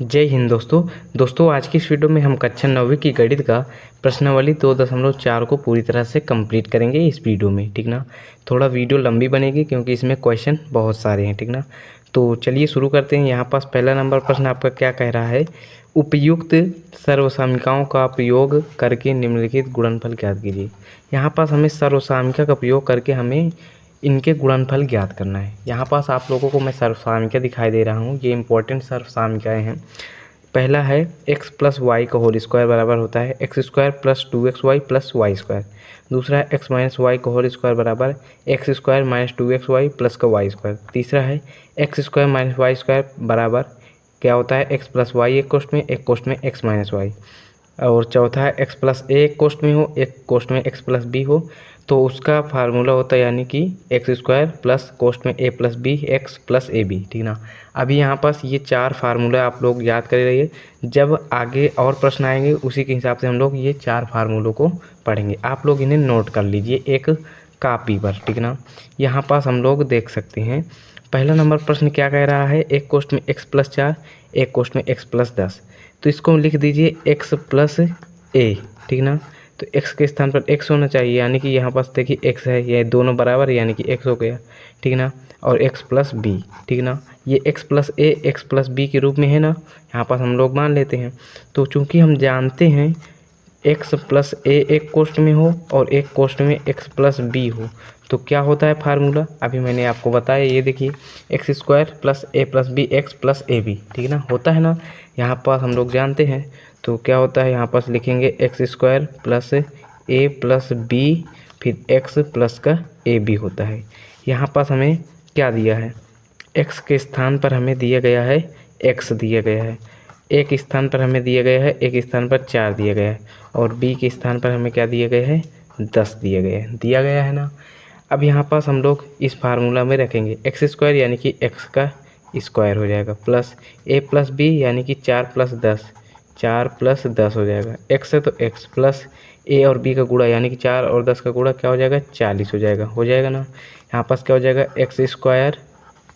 जय हिंद दोस्तों आज की इस वीडियो में हम कक्षा 9वीं की गणित का प्रश्नावली 2.4 को पूरी तरह से कंप्लीट करेंगे इस वीडियो में, ठीक ना। थोड़ा वीडियो लंबी बनेगी क्योंकि इसमें क्वेश्चन बहुत सारे हैं, ठीक ना। तो चलिए शुरू करते हैं। यहाँ पास पहला नंबर प्रश्न आपका क्या कह रहा है, उपयुक्त सर्वसामयिकाओं का प्रयोग करके निम्नलिखित गुणनफल ज्ञात कीजिए। यहाँ पास हमें सर्वसामयिका का प्रयोग करके हमें इनके गुणनफल ज्ञात करना है। यहाँ पास आप लोगों को मैं सर्वसामयिका दिखाई दे रहा हूँ, ये इंपॉर्टेंट सर्वसामयिकाएँ हैं। पहला है x प्लस वाई का होल स्क्वायर बराबर होता है X square plus 2xy plus Y square. दूसरा है x माइनस वाई का होल स्क्वायर बराबर X square minus 2xy plus का वाई स्क्वायर। तीसरा है X square minus Y square बराबर क्या होता है x प्लस वाई एक कोष्ठ में x माइनस वाई। और चौथा है x प्लस ए एक कोष्ठ में हो, एक कोष्ठ में x प्लस बी हो, तो उसका फार्मूला होता है यानी कि एक्स स्क्वायर प्लस कोष्ठ में a plus B X plus A B, ठीक ना। अभी यहाँ पास ये चार फार्मूला आप लोग याद कर रहिए, जब आगे और प्रश्न आएंगे उसी के हिसाब से हम लोग ये चार फार्मूलों को पढ़ेंगे। आप लोग इन्हें नोट कर लीजिए एक कापी पर, ठीक ना। यहाँ पास हम लोग देख सकते हैं पहला नंबर प्रश्न क्या कह रहा है, एक कोष्ठ में x प्लस 4 एक कोष्ठ में x प्लस 10, तो इसको लिख दीजिए x प्लस ए, ठीक ना। तो x के स्थान पर x होना चाहिए, यानी कि यहाँ पास देखिए x है, ये दोनों बराबर है यानी कि x हो गया, ठीक ना। और x प्लस बी, ठीक ना, ये x प्लस ए एक्स प्लस बी के रूप में है ना, यहाँ पास हम लोग मान लेते हैं। तो चूंकि हम जानते हैं x प्लस ए एक कोष्ठ में हो और एक कोष्ठ में x प्लस बी हो, तो क्या होता है फार्मूला, अभी मैंने आपको बताया, ये देखिए X square plus A plus B X plus A B, ठीक ना, होता है ना। यहाँ पास हम लोग जानते हैं, तो क्या होता है यहाँ पास लिखेंगे x square plus A plus B फिर एक्स प्लस का ए बी होता है। यहाँ पास हमें क्या दिया है, x के स्थान पर हमें दिया गया है x दिया गया है, एक स्थान पर हमें दिया गया है, एक स्थान पर 4 दिया गया है, और b के स्थान पर हमें क्या दिया गया है 10 दिया गया है ना। अब यहाँ पास हम लोग इस फार्मूला में रखेंगे एक्स स्क्वायर यानी कि x का स्क्वायर हो जाएगा प्लस a प्लस बी यानी कि 4 प्लस 10 हो जाएगा, x है तो x प्लस a और b का गुणा यानी कि 4 और 10 का गुणा क्या हो जाएगा 40 हो जाएगा ना। यहाँ पास क्या हो जाएगा एक्स स्क्वायर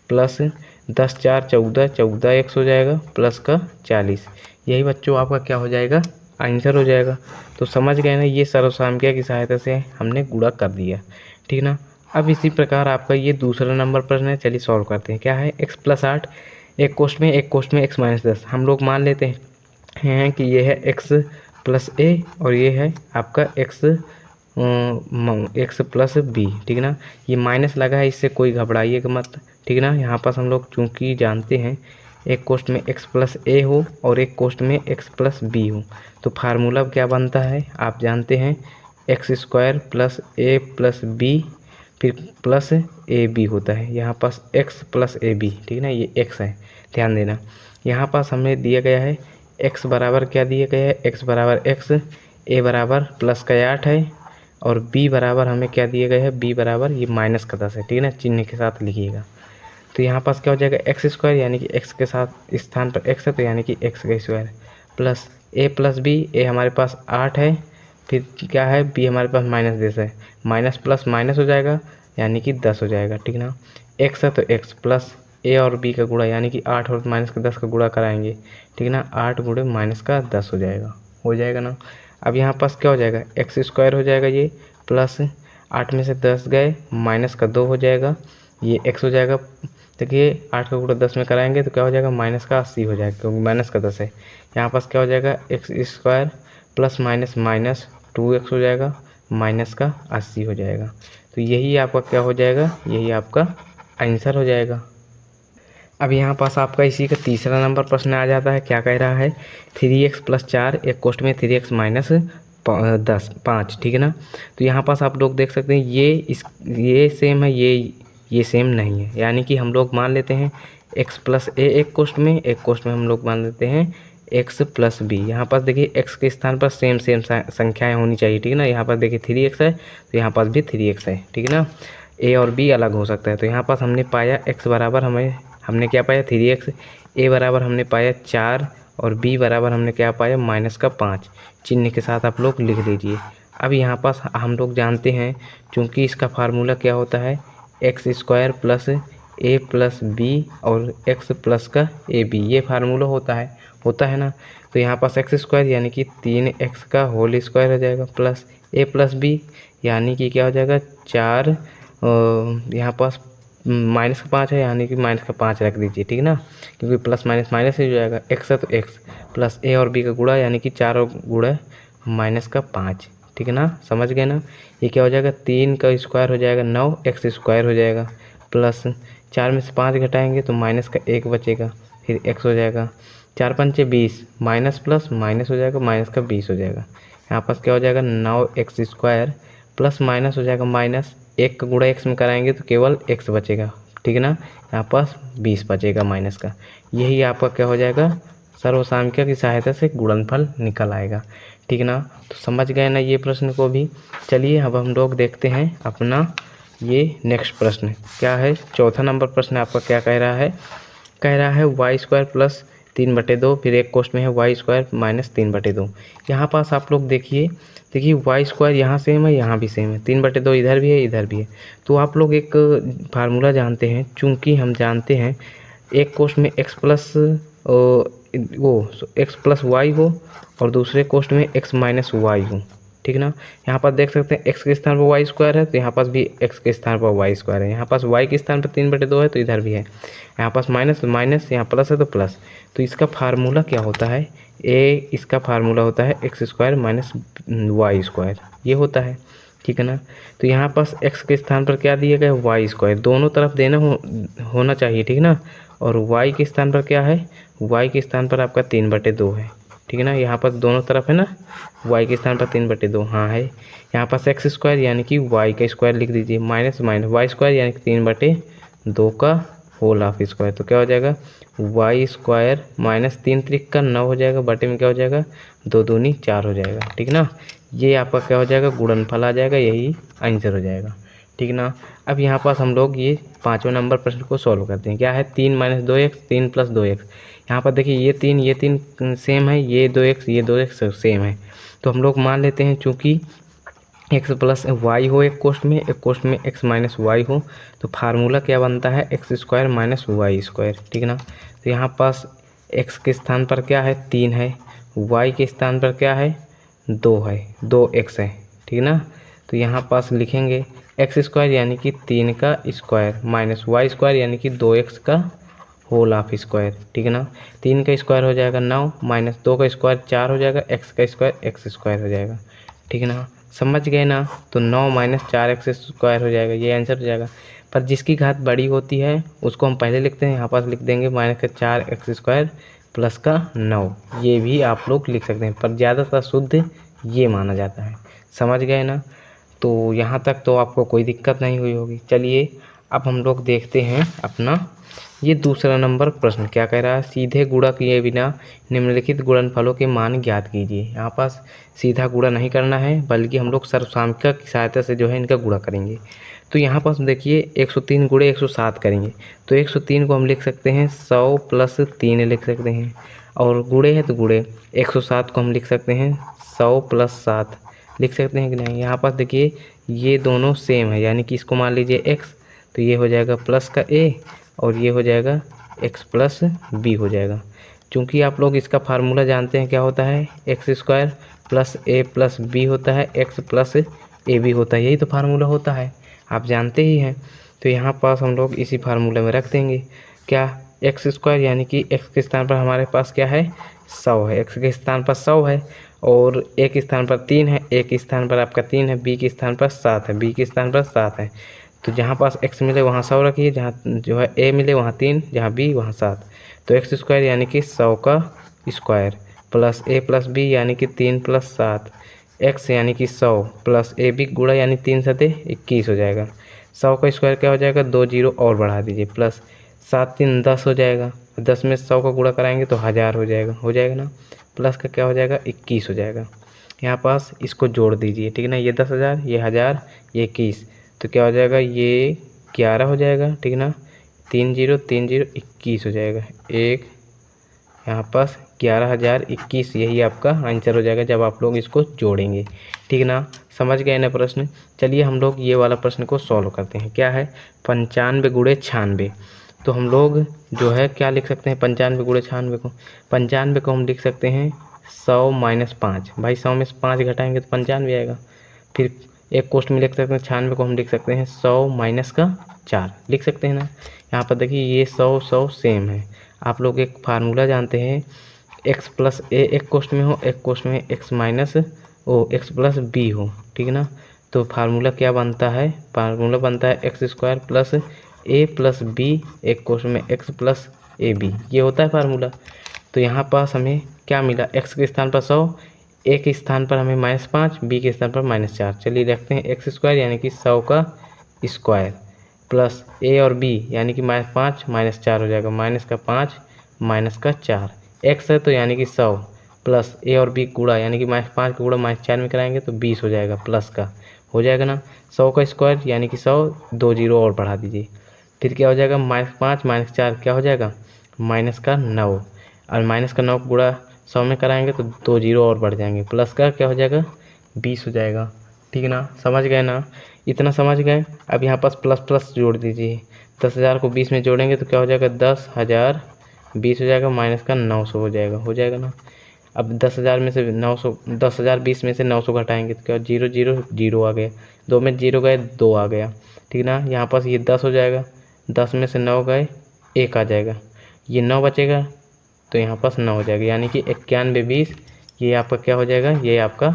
प्लस 10 4 14 एक्स हो जाएगा प्लस का 40, यही बच्चों आपका क्या हो जाएगा आंसर हो जाएगा। तो समझ गए ना, ये सर्वसामयिका की सहायता से हमने गुणा कर दिया, ठीक ना। अब इसी प्रकार आपका ये दूसरा नंबर प्रश्न है, चलिए सॉल्व करते हैं। क्या है x प्लस 8 एक कोष्ठ में x माइनस 10, हम लोग मान लेते हैं कि ये है x प्लस ए और ये है आपका x प्लस बी, ठीक ना। ये माइनस लगा है, इससे कोई घबराइएगा मत, ठीक ना। यहाँ पास हम लोग चूँकि जानते हैं एक कोष्ठ में x प्लस ए हो और एक कोष्ठ में x प्लस बी हो, तो फार्मूला क्या बनता है आप जानते हैं, x square plus A plus B फिर प्लस ए बी होता है। यहाँ पास x प्लस ए बी, ठीक ना, ये x है, ध्यान देना। यहाँ पास हमें दिया गया है x बराबर क्या दिया गया है, x बराबर x, a बराबर प्लस का 8 है और b बराबर हमें क्या दिया गया है, b बराबर ये माइनस का 10 है, ठीक है ना, चिन्ह के साथ लिखिएगा। तो यहाँ पास क्या हो जाएगा एक्स स्क्वायर यानी कि x के साथ स्थान पर x है तो यानी कि x का square plus a plus B, a हमारे पास 8 है, फिर क्या है b हमारे पास माइनस 10 है, माइनस प्लस माइनस हो जाएगा यानी कि 10 हो जाएगा, ठीक ना। x है तो x प्लस a और b का गुणा यानी कि 8 और माइनस का 10 का गुणा कराएंगे, ठीक ना, 8 गुणे माइनस का 10 हो जाएगा ना। अब यहाँ पास क्या हो जाएगा एक्स स्क्वायर हो जाएगा ये प्लस 8 में से 10 गए माइनस का 2 हो जाएगा, ये x हो जाएगा। देखिए 8 का गुणा 10 में कराएंगे तो क्या हो जाएगा माइनस का 80 हो जाएगा क्योंकि माइनस का 10 है। यहाँ पास क्या हो जाएगा x square plus minus minus 2x हो जाएगा माइनस का 80 हो जाएगा। तो यही आपका क्या हो जाएगा, यही आपका आंसर हो जाएगा। अब यहाँ पास आपका इसी का तीसरा नंबर प्रश्न आ जाता है, क्या कह रहा है 3x प्लस 4 एक कोष्ठ में 3x माइनस 5, ठीक है ना। तो यहाँ पास आप लोग देख सकते हैं ये सेम है, ये सेम नहीं है, यानी कि हम लोग मान लेते हैं x प्लस ए एक कोष्ठ में हम लोग मान लेते हैं x प्लस बी। यहाँ पास देखिए x के स्थान पर सेम संख्याएं होनी चाहिए, ठीक है ना। यहाँ पास देखिए 3x है तो यहाँ पास भी 3x है, ठीक है ना, a और b अलग हो सकता है। तो यहाँ पास हमने पाया x बराबर हमने क्या पाया 3x, a बराबर हमने पाया 4 और b बराबर हमने क्या पाया माइनस का 5, चिन्ह के साथ आप लोग लिख लीजिए। अब यहाँ पास हम लोग जानते हैं चूँकि इसका फार्मूला क्या होता है X square plus A plus B और एक्स प्लस का ए बी, ये फार्मूला होता है ना। तो यहाँ पास एक्स स्क्वायर यानी कि 3x का होल स्क्वायर हो जाएगा प्लस ए प्लस बी यानी कि क्या हो जाएगा 4, यहाँ पास माइनस का 5 है यानी कि माइनस का 5 रख दीजिए, ठीक है ना, क्योंकि प्लस माइनस माइनस ही हो जाएगा। एक्स है तो एक्स प्लस ए और बी का गुणा यानी कि 4 और गुणा माइनस का 5, ठीक है ना, समझ गए ना। ये क्या हो जाएगा 3 का स्क्वायर हो जाएगा 9 एक्स स्क्वायर हो जाएगा प्लस 4 में से 5 घटाएंगे तो माइनस का 1 बचेगा, फिर एक्स हो जाएगा 4 पंचे 20 माइनस प्लस माइनस हो जाएगा माइनस का 20 हो जाएगा। यहाँ पास क्या हो जाएगा 9x स्क्वायर प्लस माइनस हो जाएगा माइनस 1 का गुणा एक्स में कराएंगे तो केवल x बचेगा, ठीक है ना, यहाँ पास 20 बचेगा माइनस का। यही आपका क्या हो जाएगा सर्वसामयिक की सहायता से गुणनफल निकल आएगा, ठीक ना। तो समझ गए ना ये प्रश्न को भी। चलिए अब हम लोग देखते हैं अपना ये नेक्स्ट प्रश्न क्या है। चौथा नंबर प्रश्न आपका क्या कह रहा है वाई स्क्वायर प्लस 3/2, फिर एक क्वेश्चन में है वाई स्क्वायर माइनस 3/2। यहाँ पास आप लोग देखिए वाई स्क्वायर यहाँ सेम है यहाँ भी सेम है, 3/2 इधर भी है इधर भी है। तो आप लोग एक फार्मूला जानते हैं, चूँकि हम जानते हैं एक क्वेश्चन में एक्स प्लस वाई हो और दूसरे क्वेश्चन में एक्स माइनस वाई हो, ठीक ना। यहाँ पर देख सकते हैं एक्स के स्थान पर वाई स्क्वायर है तो यहाँ पास भी एक्स के स्थान पर वाई स्क्वायर है, यहाँ पास वाई के स्थान पर 3/2 है तो इधर भी है, यहाँ पास माइनस माइनस यहाँ प्लस है तो प्लस। तो इसका फार्मूला क्या होता है इसका फार्मूला होता है X square minus Y square, ये होता है, ठीक है ना। तो यहाँ पास एक्स के स्थान पर क्या दिया गया है वाई स्क्वायर, दोनों तरफ देना होना चाहिए, ठीक ना। और वाई के स्थान पर क्या है वाई के स्थान पर आपका 3/2 है, ठीक है ना। यहाँ पर दोनों तरफ है ना, वाई के स्थान पर 3/2 हाँ है। यहाँ पास एक्स स्क्वायर यानी कि वाई का स्क्वायर लिख दीजिए माइनस माइनस वाई स्क्वायर यानी कि 3/2 का होल हाफ स्क्वायर। तो क्या हो जाएगा वाई स्क्वायर माइनस 3 त्रिक का 9 हो जाएगा, बटे में क्या हो जाएगा 2 दूनी 4 हो जाएगा, ठीक ना। ये आपका क्या हो जाएगा गुणनफल आ जाएगा, यही आंसर हो जाएगा, ठीक ना। अब यहाँ पास हम लोग ये 5वां नंबर प्रश्न को सॉल्व करते हैं। क्या है 3 - 2x 3 + 2x। यहाँ पर देखिए ये 3 सेम है, ये 2x ये 2x सेम है। तो हम लोग मान लेते हैं चूँकि एक्स प्लस वाई हो एक क्वेश्चन में एक्स माइनस वाई हो, तो फार्मूला क्या बनता है X square minus Y square, ठीक ना। तो यहाँ पास एक्स के स्थान पर क्या है 3 है, वाई के स्थान पर क्या है 2 है, 2x है, ठीक ना। तो यहाँ पास लिखेंगे एक्स स्क्वायर यानी कि 3 का स्क्वायर माइनस वाई स्क्वायर यानी कि 2x का होल हाफ स्क्वायर, ठीक है ना। 3 का स्क्वायर हो जाएगा 9 माइनस 2 का स्क्वायर 4 हो जाएगा, एक्स का स्क्वायर एक्स स्क्वायर हो जाएगा, ठीक है ना, समझ गए ना। तो 9 - 4x स्क्वायर हो जाएगा, ये आंसर हो जाएगा। पर जिसकी घात बड़ी होती है उसको हम पहले लिखते हैं, यहाँ पास लिख देंगे -4x स्क्वायर प्लस का 9, ये भी आप लोग लिख सकते हैं, पर ज़्यादातर शुद्ध ये माना जाता है, समझ गए ना। तो यहाँ तक तो आपको कोई दिक्कत नहीं हुई होगी। चलिए अब हम लोग देखते हैं अपना ये दूसरा नंबर प्रश्न क्या कह रहा है, सीधे गुणा किए बिना निम्नलिखित गुणनफलों के मान ज्ञात कीजिए। यहाँ पास सीधा गुणा नहीं करना है बल्कि हम लोग सर्वसामयिक की सहायता से जो है इनका गुणा करेंगे। तो यहाँ पास देखिए 103 गुणे 107 करेंगे, तो 103 को हम लिख सकते हैं 100 + 3 लिख सकते हैं, और गुणे है तो गुणे 107 को हम लिख सकते हैं 100 + 7 लिख सकते हैं कि नहीं। यहाँ पास देखिए ये दोनों सेम है यानी कि इसको मान लीजिए x, तो ये हो जाएगा प्लस का a और ये हो जाएगा x + b हो जाएगा। चूँकि आप लोग इसका फार्मूला जानते हैं क्या होता है X square plus a + b होता है, x + ab होता है, यही तो फार्मूला होता है, आप जानते ही हैं। तो यहाँ पास हम लोग इसी फार्मूले में रख देंगे क्या एक्स स्क्वायर यानी कि x के स्थान पर हमारे पास क्या है 100 है, x के स्थान पर 100 है, और a के स्थान पर 3 है, a के स्थान पर आपका 3 है, b के स्थान पर 7 है, b के स्थान पर 7 है। तो जहाँ पास x मिले वहाँ 100 रखिए, जहाँ जो है a मिले वहाँ 3, जहाँ b वहाँ 7। तो एक्स स्क्वायर यानी कि 100 का स्क्वायर प्लस a + b यानी कि 3 + 7, x यानी कि 100 प्लस ab गुणा यानी 3 × 7 = 21 हो जाएगा। 100 का स्क्वायर क्या हो जाएगा 2 0 और बढ़ा दीजिए प्लस 7 × 3 = 10 हो जाएगा, 10 में 100 का गुणा कराएंगे तो 1000 हो जाएगा ना, प्लस का क्या हो जाएगा 21 हो जाएगा। यहाँ पास इसको जोड़ दीजिए, ठीक है ना, ये 10,000 ये 1000 ये 21, तो क्या हो जाएगा ये 11 हो जाएगा, ठीक है ना, 3 0 3 0 21 हो जाएगा, एक यहाँ पास 11,021, यही आपका आंसर हो जाएगा जब आप लोग इसको जोड़ेंगे, ठीक ना, समझ गए ना प्रश्न। चलिए हम लोग ये वाला प्रश्न को सॉल्व करते हैं। क्या है 95 गुणे 96। तो हम लोग जो है क्या लिख सकते हैं 95 गुणे 96 को, 95 को हम लिख सकते हैं 100 माइनस 5। भाई 100 में से 5 घटाएंगे तो 95 आएगा। फिर एक कोष्ट में लिख सकते हैं 96 को हम लिख सकते हैं 100 माइनस का 4 लिख सकते हैं ना। यहाँ पर देखिए ये 100 सेम है। आप लोग एक फार्मूला जानते हैं, एक्स प्लस ए एक कोष्ट में हो, एक कोष्ट में X minus X plus B हो, ठीक है ना। तो फार्मूला क्या बनता है, फार्मूला बनता है X square plus A plus B एक कोष्ट में एक्स प्लस ए बी, ये होता है फार्मूला। तो यहाँ पास हमें क्या मिला, एक्स के स्थान पर 100, ए के स्थान पर हमें -5, बी के स्थान पर -4। चलिए रखते हैं एक्स स्क्वायर यानी कि 100 का स्क्वायर प्लस ए और बी यानी कि -5 -4 हो जाएगा, माइनस का 5 माइनस का 4। एक्स है तो यानी कि 100 प्लस ए और बी गुणा यानी कि -5 का गुणा -4 में कराएंगे तो 20 हो जाएगा, प्लस का हो जाएगा ना। 100 का स्क्वायर यानी कि 100, 2 जीरो और बढ़ा दीजिए। फिर क्या हो जाएगा -5 -4 क्या हो जाएगा माइनस का 9, और माइनस का 9 गुणा 100 में कराएंगे तो 2 जीरो और बढ़ जाएंगे, प्लस का क्या हो जाएगा 20 हो जाएगा, ठीक है ना। समझ गए ना, इतना समझ गए। अब यहाँ पास प्लस प्लस जोड़ दीजिए, 10,000 को 20 में जोड़ेंगे तो क्या हो जाएगा 10,000 20 हो जाएगा, माइनस का 900 हो जाएगा ना। अब 10,000 में से 900, 10,000 20 में से 900 घटाएंगे तो क्या, 0 0 0 आ गया, 2 में 0 गए 2 आ गया, ठीक ना। यहाँ पास ये 10 हो जाएगा, 10 में से 9 गए 1 आ जाएगा, ये 9 बचेगा तो यहाँ पास 9 हो जाएगा, यानी कि 91 20 ये आपका क्या हो जाएगा, ये आपका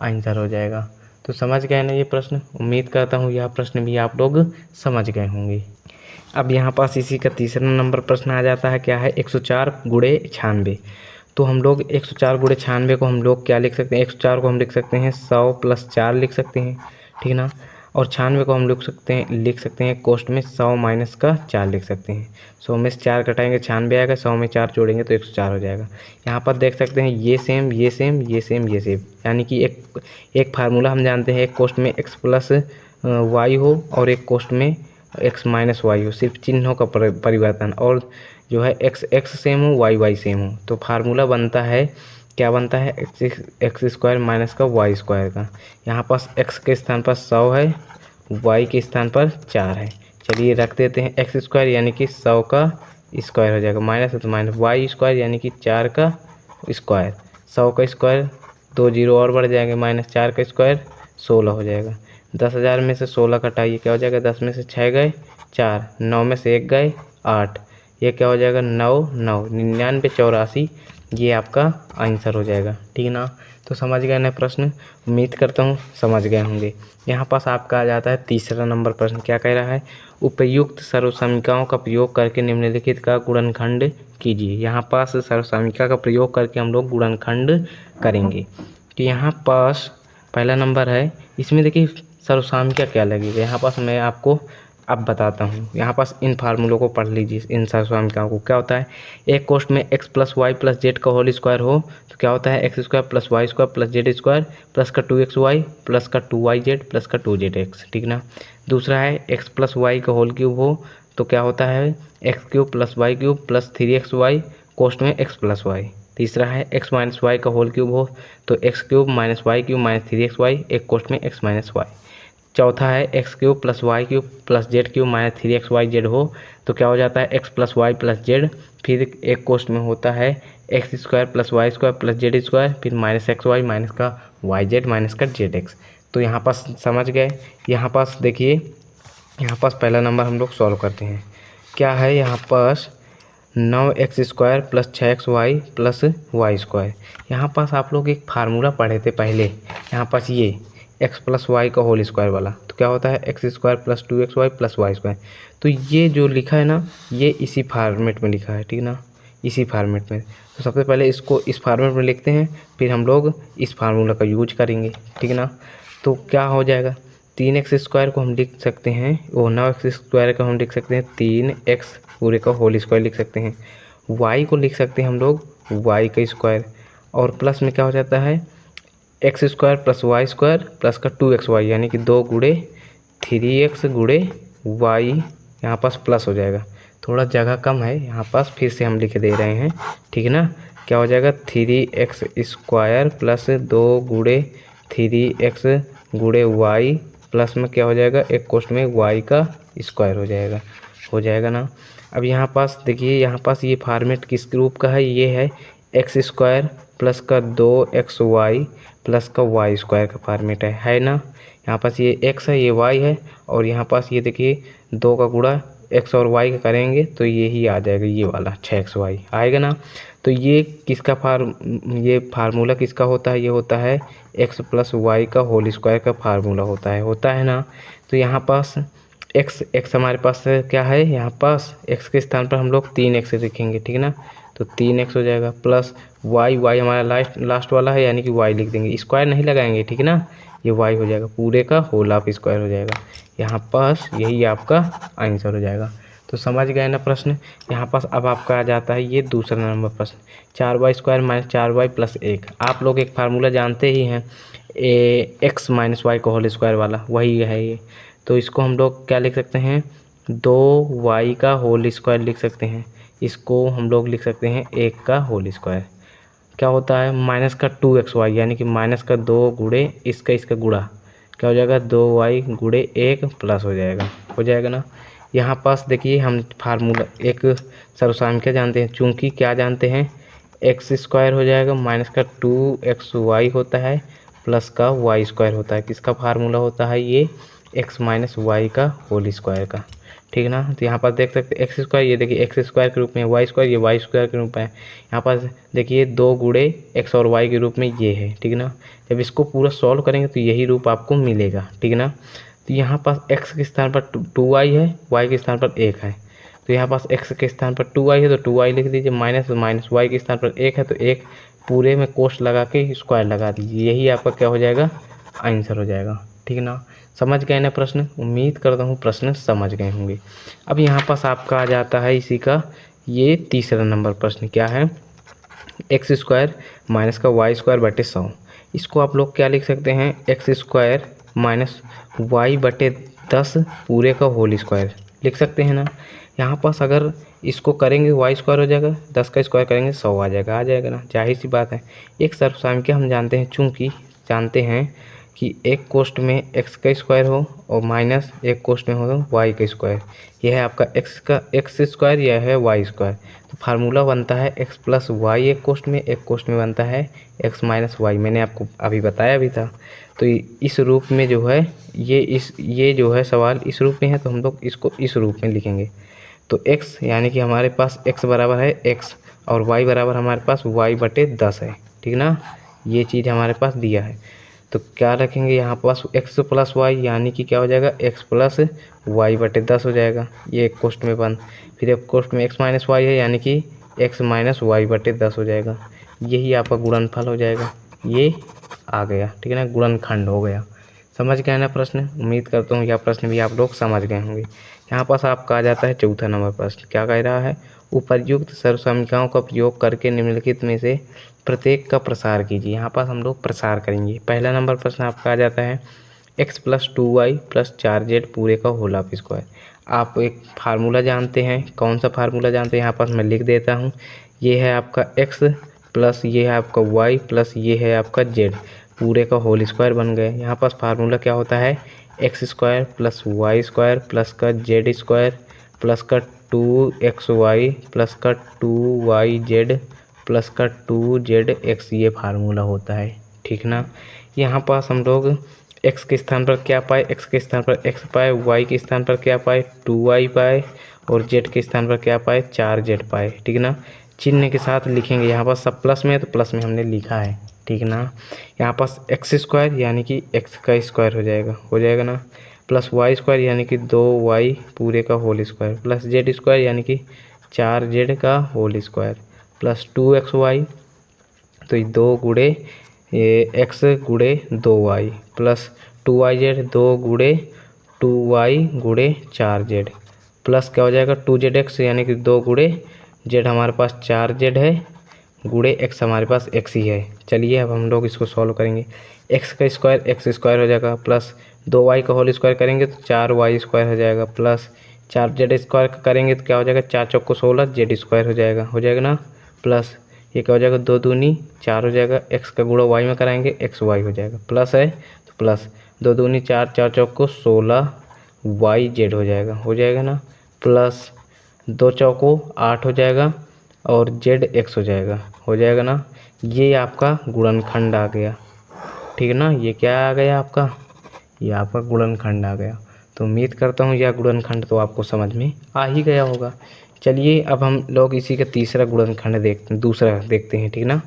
आंसर हो जाएगा। तो समझ गए ना ये प्रश्न, उम्मीद करता हूँ यह प्रश्न भी आप लोग समझ गए होंगे। अब यहाँ पास इसी का तीसरा नंबर प्रश्न आ जाता है, क्या है 104 गुणे 96। तो हम लोग 104 गुणे 96 को हम लोग क्या लिख सकते हैं, 104 को हम लिख सकते हैं 100 + 4 लिख सकते हैं, ठीक ना। और 96 को हम लिख सकते हैं कोष्ट में 100 माइनस का 4 लिख सकते हैं। 100 में से 4 घटाएंगे 96 आएगा, 100 में 4 जोड़ेंगे तो 104 हो जाएगा। यहाँ पर देख सकते हैं ये सेम ये सेम ये सेम ये सेम, यानी कि एक फार्मूला हम जानते हैं, एक कोष्ट में x प्लस वाई हो और एक कोष्ट में x माइनस वाई हो, सिर्फ चिन्हों का परिवर्तन, और जो है x सेम हो y सेम हो। तो फार्मूला बनता है, क्या बनता है एक्स स्क्वायर माइनस का वाई स्क्वायर का। यहाँ पास x के स्थान पर 100 है, y के स्थान पर 4 है। चलिए रख देते हैं एक्स स्क्वायर यानी कि 100 का स्क्वायर हो जाएगा, माइनस है तो माइनस, वाई स्क्वायर यानी कि 4 का स्क्वायर, 100 का स्क्वायर 2 जीरो और बढ़ जाएंगे, -4 का स्क्वायर 16 हो जाएगा। 10,000 में से 16 घटाइए क्या हो जाएगा, 10 में से 6 गए 4, 9 में से 1 गए 8, ये क्या हो जाएगा 9 9 99 84, ये आपका आंसर हो जाएगा, ठीक ना। तो समझ गए ना प्रश्न, उम्मीद करता हूँ समझ गए होंगे। यहाँ पास आपका आ जाता है तीसरा नंबर प्रश्न, क्या कह रहा है, उपयुक्त सर्वसमीकाओं का प्रयोग करके निम्नलिखित का गुणनखंड कीजिए। यहाँ पास सर्वसमीका का प्रयोग करके हम लोग गुणनखंड करेंगे। तो यहाँ पास पहला नंबर है, इसमें देखिए सर्वसामिका क्या लगेगा, यहाँ पास मैं आपको अब बताता हूँ। यहाँ पास इन फार्मूलों को पढ़ लीजिए, इन सर्वसमीकाओं को। क्या होता है, एक कोष्ट में x + y + z का होल स्क्वायर हो तो क्या होता है x² + y² + z² प्लस का 2xy प्लस का 2yz प्लस का 2zx, ठीक ना। दूसरा है x + y का होल क्यूब हो तो क्या होता है x³ + y³ प्लस 3xy कोष्ट में x + y। तीसरा है x - y का होल क्यूब हो तो x³ - y³ - 3xy एक कोष्ट में x - y। चौथा है x³ + y³ plus z³ - 3xyz हो तो क्या हो जाता है x + y + z, फिर एक कोष्ट में होता है x² + y² प्लस z², फिर -xy माइनस का yz माइनस का zx। तो यहाँ पास समझ गए। यहाँ पास देखिए, यहाँ पास पहला नंबर हम लोग सॉल्व करते हैं। क्या है यहाँ पास 9x² + 6xy + y²। यहाँ पास आप लोग एक फार्मूला पढ़े थे पहले, यहाँ पास ये x + y का होल स्क्वायर वाला, तो क्या होता है x² + 2xy + y²। तो ये जो लिखा है ना, ये इसी फार्मेट में लिखा है, ठीक ना, इसी फार्मेट में। तो सबसे पहले इसको इस फार्मेट में लिखते हैं, फिर हम लोग इस फार्मूला का यूज करेंगे, ठीक ना। तो क्या हो जाएगा, 3x² को हम लिख सकते हैं, 9x² को हम लिख सकते हैं 3x पूरे का होल स्क्वायर लिख सकते हैं, y को लिख सकते हैं हम लोग y का स्क्वायर, और प्लस में क्या हो जाता है x² + y² प्लस का 2xy यानी कि 2 गुणे 3x गुणे y, यहाँ पास प्लस हो जाएगा, थोड़ा जगह कम है यहाँ पास, फिर से हम लिख दे रहे हैं, ठीक है ना। क्या हो जाएगा 3x² प्लस 2 गुणे 3x गुणे y प्लस में क्या हो जाएगा, एक कोष्ट में y का स्क्वायर हो जाएगा ना। अब यहाँ पास देखिए, यहाँ पास ये फॉर्मेट किस ग्रुप का है, ये है एक्स स्क्वायर प्लस का 2xy प्लस का y स्क्वायर का फॉर्मेट है ना। यहाँ पास ये x है, ये y है, और यहाँ पास ये देखिए 2 का गुणा x और y का करेंगे तो ये ही आ जाएगा, ये वाला 6xy आएगा ना। तो ये किसका ये फार्मूला किसका होता है, ये होता है x प्लस वाई का होल स्क्वायर का फार्मूला होता है ना। तो यहाँ पास x हमारे पास क्या है, यहाँ पास x के स्थान पर हम लोग 3x लिखेंगे, ठीक है ना। तो 3x हो जाएगा प्लस y हमारा लास्ट वाला है, यानी कि y लिख देंगे, स्क्वायर नहीं लगाएंगे, ठीक है ना। ये y हो जाएगा, पूरे का होल ऑफ स्क्वायर हो जाएगा। यहाँ पास यही आपका आंसर हो जाएगा। तो समझ गए ना प्रश्न। यहाँ पास अब आपका आ जाता है ये दूसरा नंबर प्रश्न, 4y square minus 4y plus 1। आप लोग एक फार्मूला जानते ही हैं, x माइनस वाई का होल स्क्वायर वाला, वही है ये। तो इसको हम लोग क्या लिख सकते हैं, 2y का होल स्क्वायर लिख सकते हैं। इसको हम लोग लिख सकते हैं 1 का होल स्क्वायर। क्या होता है, माइनस का 2xy, यानी कि माइनस का 2 गुणे इसका गुणा, क्या हो जाएगा 2y गुणे 1 प्लस हो जाएगा ना। यहाँ पास देखिए हम फार्मूला एक सर्वसामान्य जानते हैं, चूँकि क्या जानते हैं, एक्स स्क्वायर हो जाएगा माइनस का 2xy होता है प्लस का y स्क्वायर होता है। किसका फार्मूला होता है, ये x माइनस वाई का होल स्क्वायर का, ठीक है ना। तो यहाँ पर देख सकते हैं एक्स स्क्वायर, ये देखिए एक्स स्क्वायर के रूप में, वाई स्क्वायर ये वाई स्क्वायर के रूप में है। यहाँ पर देखिए 2 गुणे एक्स और वाई के रूप में ये है, ठीक है ना। जब इसको पूरा सॉल्व करेंगे तो यही रूप आपको मिलेगा, ठीक है ना। तो यहाँ पास x के स्थान पर 2y है, y के स्थान पर 1 है। तो यहाँ पास x के स्थान पर 2y है तो 2y लिख दीजिए, माइनस y के स्थान पर 1 है तो 1 पूरे में कोष्ठ लगा के स्क्वायर लगा दीजिए, यही आपका क्या हो जाएगा, आंसर हो जाएगा, ठीक है ना। समझ गए ना प्रश्न, उम्मीद करता हूँ प्रश्न समझ गए होंगे। अब यहाँ पास आपका आ जाता है इसी का ये तीसरा नंबर प्रश्न, क्या है, एक्स स्क्वायर माइनस का वाई स्क्वायर बटे 100। इसको आप लोग क्या लिख सकते हैं, एक्स स्क्वायर माइनस वाई बटे 10 पूरे का होल स्क्वायर लिख सकते हैं ना। यहाँ पास अगर इसको करेंगे वाई स्क्वायर हो जाएगा, 10 का स्क्वायर करेंगे 100 आ जाएगा ना, जाहिर सी बात है। एक सर्वसामान्य हम जानते हैं, चूँकि जानते हैं कि एक कोष्ठ में x का स्क्वायर हो और माइनस एक कोष्ठ में हो y का स्क्वायर, यह है आपका x स्क्वायर, यह है y स्क्वायर। तो फार्मूला बनता है x प्लस वाई एक कोष्ठ में बनता है x माइनस वाई, मैंने आपको अभी बताया भी था। तो इस रूप में जो है ये जो है सवाल इस रूप में है, तो हम लोग इसको इस रूप में लिखेंगे। तो x यानी कि हमारे पास x बराबर है x और y बराबर हमारे पास y बटे 10 है, ठीक ना। ये चीज़ हमारे पास दिया है, तो क्या रखेंगे यहाँ पास x प्लस वाई, यानी कि क्या हो जाएगा x प्लस वाई बटे 10 हो जाएगा, ये एक कोष्ठ में बंद। फिर एक कोष्ठ में x माइनस वाई है, यानी कि x माइनस वाई बटे 10 हो जाएगा, यही आपका गुणनफल हो जाएगा, ये आ गया, ठीक है ना, गुणनखंड हो गया। समझ गए ना प्रश्न, उम्मीद करता हूँ यह प्रश्न भी आप लोग समझ गए होंगे। यहाँ पास आपका आ जाता है चौथा नंबर प्रश्न, क्या कह रहा है, उपर्युक्त सर्वसमीकरणों का प्रयोग करके निम्नलिखित में से प्रत्येक का प्रसार कीजिए। यहाँ पास हम लोग प्रसार करेंगे। पहला नंबर प्रश्न आपका आ जाता है x plus 2y plus 4z पूरे का होल ऑफ स्क्वायर। आप एक फार्मूला जानते हैं, कौन सा फार्मूला जानते हैं, यहाँ पास मैं लिख देता हूँ। ये है आपका x प्लस ये है आपका y प्लस ये है आपका z पूरे का होल स्क्वायर बन गए। यहाँ पास फार्मूला क्या होता है, X square plus Y square plus का जेड स्क्वायर प्लस का 2xy प्लस का 2yz प्लस का 2zx, ये फार्मूला होता है, ठीक ना। यहाँ पास हम लोग x के स्थान पर क्या पाए, x के स्थान पर x पाए, y के स्थान पर क्या पाए 2y पाए, और z के स्थान पर क्या पाए 4z पाए, ठीक ना। चिन्ह के साथ लिखेंगे, यहाँ पास सब प्लस में है तो प्लस में हमने लिखा है, ठीक ना। यहाँ पास एक्स स्क्वायर यानी कि x का स्क्वायर हो जाएगा ना, प्लस वाई स्क्वायर यानी कि 2y पूरे का whole square plus Z square यानी कि 4z का होल स्क्वायर प्लस 2xy, तो ये 2 गुणे x गुणे 2y प्लस 2yz 2 गुणे 2y गुणे 4z प्लस क्या हो जाएगा 2zx, यानी कि 2 गुणे z हमारे पास 4z है गुणे x हमारे पास x ही है। चलिए अब हम लोग इसको सॉल्व करेंगे। x का स्क्वायर x स्क्वायर हो जाएगा प्लस 2y का होल स्क्वायर करेंगे तो 4y स्क्वायर हो जाएगा प्लस 4z स्क्वायर करेंगे तो क्या हो जाएगा 4 चौको 16 z स्क्वायर हो जाएगा ना, प्लस ये क्या हो जाएगा 2 दूनी 4 हो जाएगा, x का गुणा y में कराएंगे x y हो जाएगा, प्लस है तो प्लस 2 दूनी 4, 4 चौक को 16 y z हो जाएगा ना, प्लस 2 चौको 8 हो जाएगा और z x हो जाएगा ना। ये आपका गुणनखंड आ गया, ठीक है ना। ये क्या आ गया आपका, ये आपका गुणनखंड आ गया। तो उम्मीद करता हूँ यह गुणनखंड तो आपको समझ में आ ही गया होगा। चलिए अब हम लोग इसी का तीसरा गुणनखंड दूसरा देखते हैं, ठीक ना।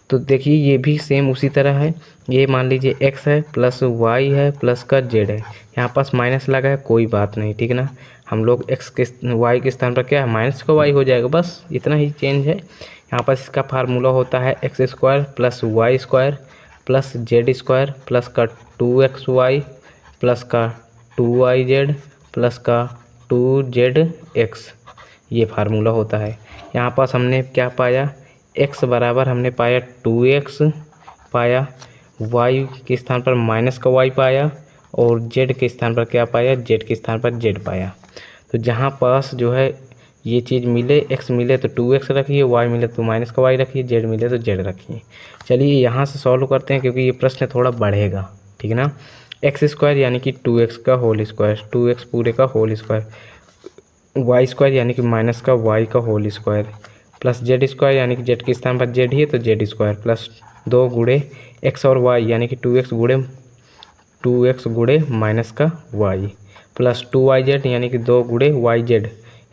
तो देखिए ये भी सेम उसी तरह है। ये मान लीजिए x है प्लस y है प्लस का z है, यहाँ पास माइनस लगा है, कोई बात नहीं, ठीक ना। हम लोग x के y के स्थान पर क्या है माइनस का y हो जाएगा, बस इतना ही चेंज है। यहाँ पास इसका फार्मूला होता है X square plus Y square plus Z square plus का 2xy प्लस का 2yz प्लस का 2zx, ये फार्मूला होता है। यहाँ पास हमने क्या पाया, x बराबर हमने पाया 2x पाया, y के स्थान पर माइनस का y पाया और z के स्थान पर क्या पाया, z के स्थान पर z पाया। तो जहाँ पास जो है ये चीज़ मिले, x मिले तो 2x रखिए, y मिले तो माइनस का y रखिए, z मिले तो z रखिए। चलिए यहाँ से सॉल्व करते हैं क्योंकि ये प्रश्न थोड़ा बढ़ेगा, ठीक है ना। एक्स स्क्वायर यानी कि 2x का होल स्क्वायर, 2x पूरे का होल स्क्वायर, वाई स्क्वायर यानी कि माइनस का y का whole square plus Z square यानी कि z के स्थान पर z ही है तो z स्क्वायर प्लस 2 गुणे x और y यानी कि 2x गुणे माइनस का y प्लस 2yz यानी कि 2 गुणे yz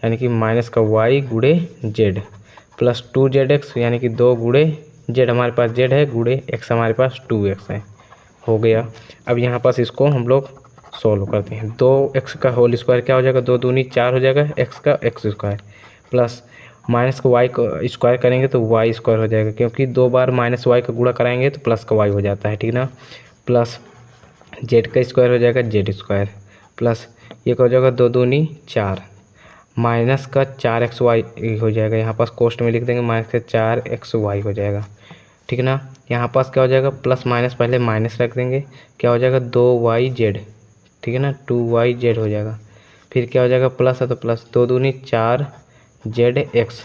यानी कि माइनस का y गुणे z प्लस 2zx यानी कि 2 गुणे z हमारे पास z है गुणे x हमारे पास 2x है, हो गया। अब यहाँ पास इसको हम लोग सॉल्व करते हैं। 2x का होल स्क्वायर क्या हो जाएगा, 2 दूनी 4 हो जाएगा, x का x स्क्वायर प्लस माइनस का y का स्क्वायर करेंगे तो y स्क्वायर हो जाएगा, क्योंकि 2 बार माइनस y का गुणा कराएंगे तो प्लस का y हो जाता है, ठीक ना। प्लस z का स्क्वायर हो जाएगा z स्क्वायर प्लस ये क्या हो जाएगा 2 दूनी 4 माइनस का 4xy हो जाएगा, यहाँ पास कोष्ट में लिख देंगे माइनस का 4xy हो जाएगा, ठीक ना। यहाँ पास क्या हो जाएगा प्लस माइनस, पहले माइनस रख देंगे, क्या हो जाएगा 2yz, ठीक है ना, 2yz हो जाएगा। फिर क्या हो जाएगा प्लस है तो प्लस 2 दूनी 4zx,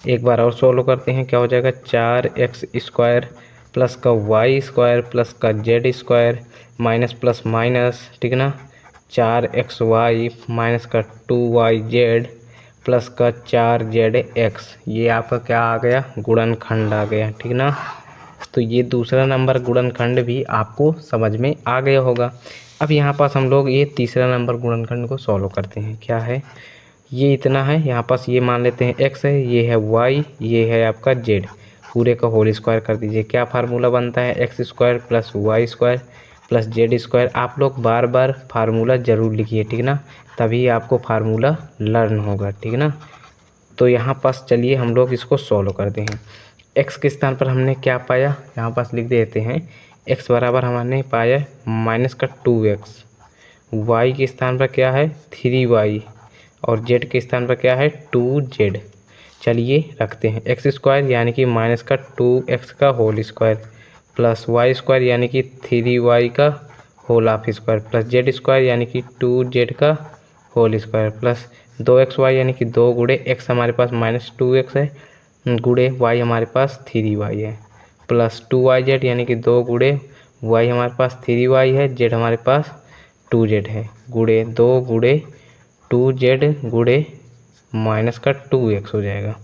एक बार और सोल्व करते हैं, क्या हो जाएगा 4x स्क्वायर प्लस का y स्क्वायर प्लस का z square minus plus minus, ठीक ना, 4xy माइनस का 2yz प्लस का 4zx, ये आपका क्या आ गया गुणनखंड आ गया, ठीक ना। तो ये दूसरा नंबर गुणनखंड भी आपको समझ में आ गया होगा। अब यहाँ पास हम लोग ये तीसरा नंबर गुणनखंड को सॉल्व करते हैं। क्या है, ये इतना है, यहाँ पास ये मान लेते हैं x है, ये है y, ये है आपका z, पूरे का होल स्क्वायर कर दीजिए। क्या फार्मूला बनता है, X square plus Y square plus Z square. आप लोग बार बार फार्मूला ज़रूर लिखिए, ठीक ना, तभी आपको फार्मूला लर्न होगा, ठीक ना। तो यहाँ पास चलिए हम लोग इसको सॉल्व करते हैं। x के स्थान पर हमने क्या पाया, यहाँ पास लिख देते हैं, x बराबर हमने पाया माइनस का 2x, y के स्थान पर क्या है 3y और z के स्थान पर क्या है 2z। चलिए रखते हैं, एक्स स्क्वायर यानी कि माइनस का 2x का whole square plus Y square यानी कि 3y का whole half square plus Z square यानी कि 2z का होल स्क्वायर प्लस 2xy यानी कि 2 गुणे x हमारे पास माइनस 2x है गुणे y हमारे पास 3y है प्लस 2yz यानी कि 2 गुणे y हमारे पास 3y है, z हमारे पास 2z है गुणे 2 गुणे 2z गुणे माइनस का 2x हो जाएगा।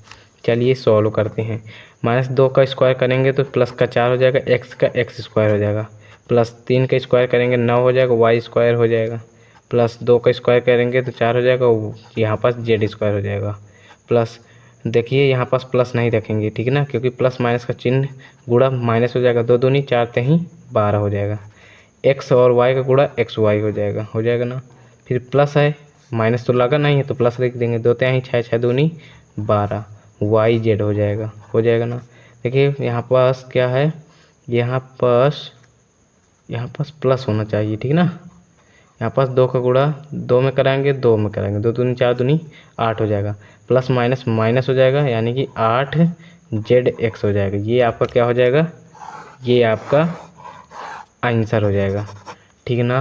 चलिए सॉल्व करते हैं, माइनस 2 का स्क्वायर करेंगे तो प्लस का 4 हो जाएगा, x का x स्क्वायर हो जाएगा प्लस 3 का स्क्वायर करेंगे 9 हो जाएगा, y स्क्वायर हो जाएगा प्लस 2 का स्क्वायर करेंगे तो 4 हो जाएगा, यहाँ पास z स्क्वायर हो जाएगा प्लस देखिए यहाँ पास प्लस नहीं रखेंगे, ठीक है ना, क्योंकि प्लस माइनस का चिन्ह गुणा माइनस हो जाएगा, 2 दूनी 4 तेहीं 12 हो जाएगा, x और y का गुणा xy हो जाएगा ना। फिर प्लस है, माइनस तो लगा नहीं है तो प्लस लिख देंगे, 2 तेहीं 6, 6 दूनी 12 yz हो जाएगा ना। देखिए यहाँ पास क्या है, यहाँ पास प्लस होना चाहिए, ठीक ना। यहाँ पास 2 का गुणा 2 में कराएंगे, 2 में कराएंगे, 2 दूनी 4 दूनी 8 हो जाएगा प्लस माइनस माइनस हो जाएगा यानी कि 8zx हो जाएगा। ये आपका क्या हो जाएगा, ये आपका आंसर हो जाएगा, ठीक है ना।